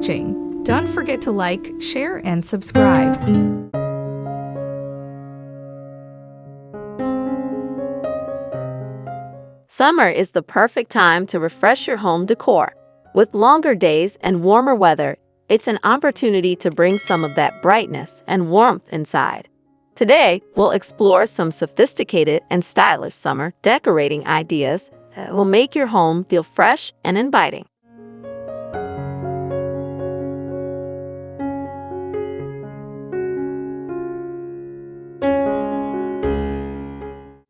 watching. Don't forget to like, share, and subscribe. Summer is the perfect time to refresh your home decor. With longer days and warmer weather, it's an opportunity to bring some of that brightness and warmth inside. Today, we'll explore some sophisticated and stylish summer decorating ideas that will make your home feel fresh and inviting.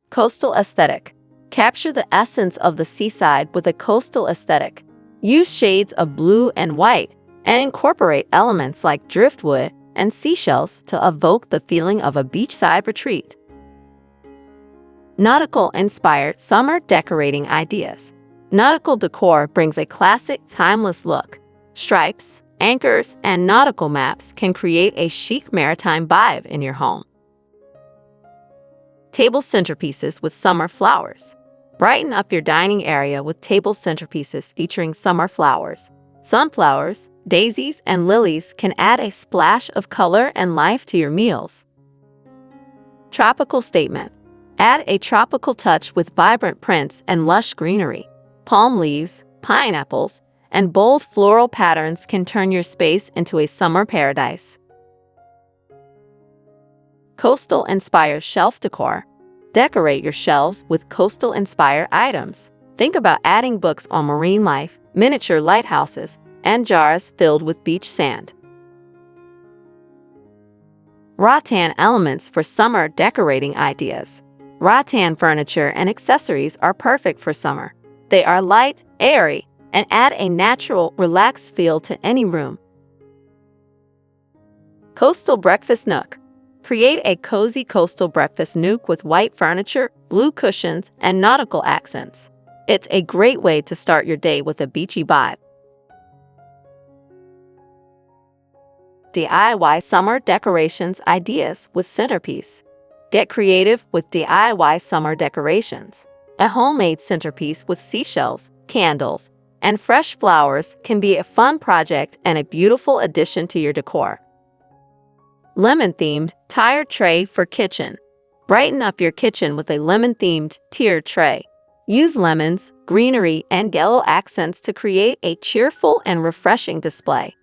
Coastal aesthetic. Capture the essence of the seaside with a coastal aesthetic. Use shades of blue and white and incorporate elements like driftwood and seashells to evoke the feeling of a beachside retreat. Nautical-inspired summer decorating ideas. Nautical decor brings a classic, timeless look. Stripes, anchors, and nautical maps can create a chic maritime vibe in your home. Table centerpieces with summer flowers. Brighten up your dining area with table centerpieces featuring summer flowers. Sunflowers, daisies, and lilies can add a splash of color and life to your meals. Tropical statement. Add a tropical touch with vibrant prints and lush greenery. Palm leaves, pineapples, and bold floral patterns can turn your space into a summer paradise. Coastal-inspired shelf decor. Decorate your shelves with coastal-inspired items. Think about adding books on marine life, miniature lighthouses, and jars filled with beach sand. Rattan elements for summer decorating ideas. Rattan furniture and accessories are perfect for summer. They are light, airy, and add a natural, relaxed feel to any room. Coastal breakfast nook. Create a cozy coastal breakfast nook with white furniture, blue cushions, and nautical accents. It's a great way to start your day with a beachy vibe. DIY summer decorations ideas with centerpiece. Get creative with DIY summer decorations. A homemade centerpiece with seashells, candles, and fresh flowers can be a fun project and a beautiful addition to your decor. Lemon-themed tiered tray for kitchen. Brighten up your kitchen with a lemon-themed tiered tray. Use lemons, greenery, and yellow accents to create a cheerful and refreshing display.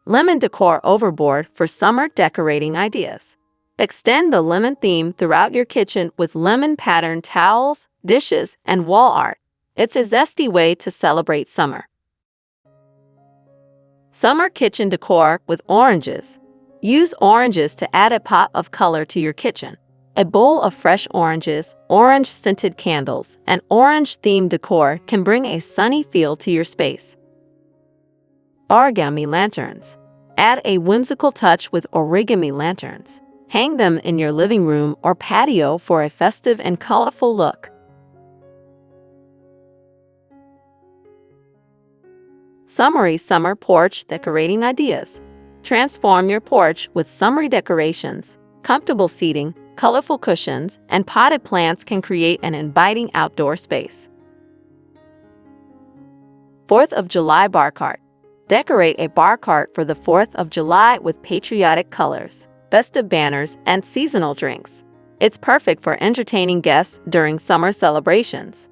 Lemon decor overboard for summer decorating ideas. Extend the lemon theme throughout your kitchen with lemon-patterned towels, dishes, and wall art. It's a zesty way to celebrate summer. Summer kitchen decor with oranges. Use oranges to add a pop of color to your kitchen. A bowl of fresh oranges, orange-scented candles, and orange-themed decor can bring a sunny feel to your space. Origami lanterns. Add a whimsical touch with origami lanterns. Hang them in your living room or patio for a festive and colorful look. Summery summer porch decorating ideas. Transform your porch with summery decorations. Comfortable seating, colorful cushions, and potted plants can create an inviting outdoor space. 4th of July bar cart. Decorate a bar cart for the 4th of July with patriotic colors, festive banners, and seasonal drinks. It's perfect for entertaining guests during summer celebrations.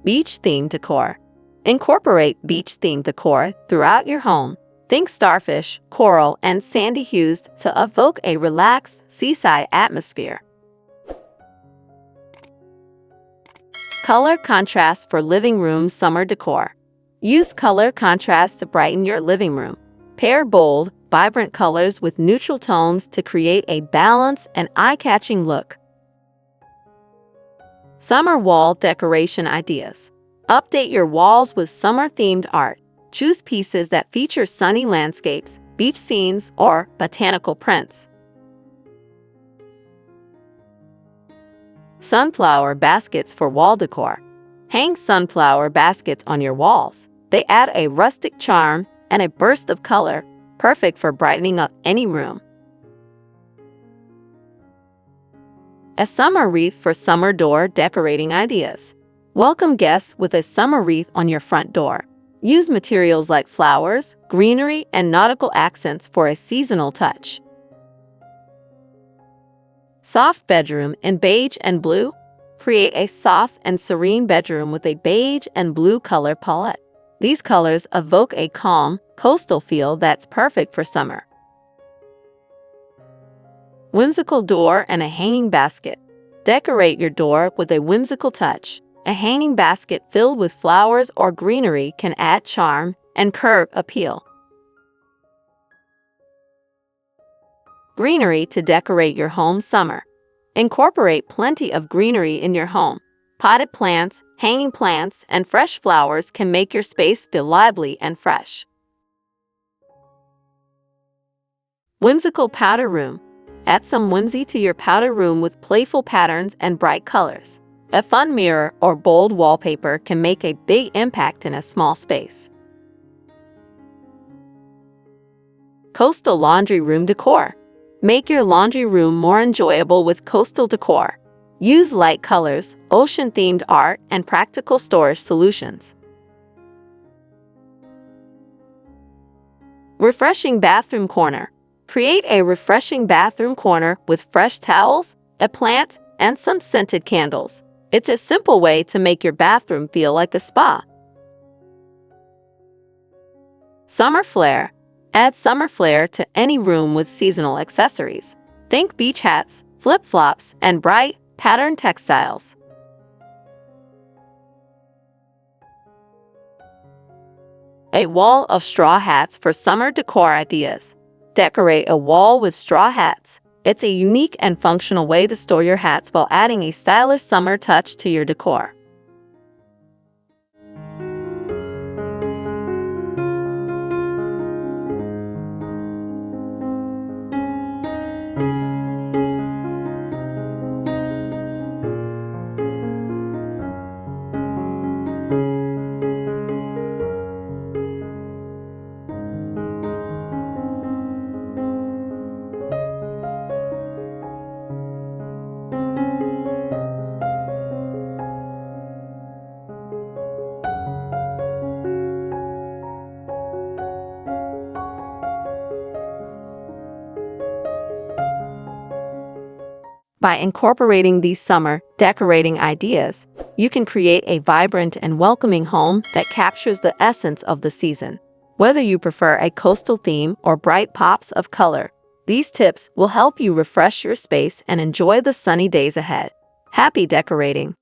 Beach-themed decor. Incorporate beach-themed decor throughout your home. Think starfish, coral, and sandy hues to evoke a relaxed seaside atmosphere. Color contrast for living room summer decor. Use color contrast to brighten your living room. Pair bold, vibrant colors with neutral tones to create a balanced and eye-catching look. Summer wall decoration ideas. Update your walls with summer-themed art. Choose pieces that feature sunny landscapes, beach scenes, or botanical prints. Sunflower baskets for wall decor. Hang sunflower baskets on your walls. They add a rustic charm and a burst of color, perfect for brightening up any room. A summer wreath for summer door decorating ideas. Welcome guests with a summer wreath on your front door. Use materials like flowers, greenery, and nautical accents for a seasonal touch. Soft bedroom in beige and blue. Create a soft and serene bedroom with a beige and blue color palette. These colors evoke a calm, coastal feel that's perfect for summer. Whimsical door and a hanging basket. Decorate your door with a whimsical touch. A hanging basket filled with flowers or greenery can add charm and curb appeal. Greenery to decorate your home summer. Incorporate plenty of greenery in your home. Potted plants, hanging plants, and fresh flowers can make your space feel lively and fresh. Whimsical powder room. Add some whimsy to your powder room with playful patterns and bright colors. A fun mirror or bold wallpaper can make a big impact in a small space. Coastal laundry room decor. Make your laundry room more enjoyable with coastal decor. Use light colors, ocean-themed art, and practical storage solutions. Refreshing bathroom corner. Create a refreshing bathroom corner with fresh towels, a plant, and some scented candles. It's a simple way to make your bathroom feel like a spa. Summer flair. Add summer flair to any room with seasonal accessories. Think beach hats, flip-flops, and bright, patterned textiles. A wall of straw hats for summer decor ideas. Decorate a wall with straw hats. It's a unique and functional way to store your hats while adding a stylish summer touch to your decor. By incorporating these summer decorating ideas, you can create a vibrant and welcoming home that captures the essence of the season. Whether you prefer a coastal theme or bright pops of color, these tips will help you refresh your space and enjoy the sunny days ahead. Happy decorating!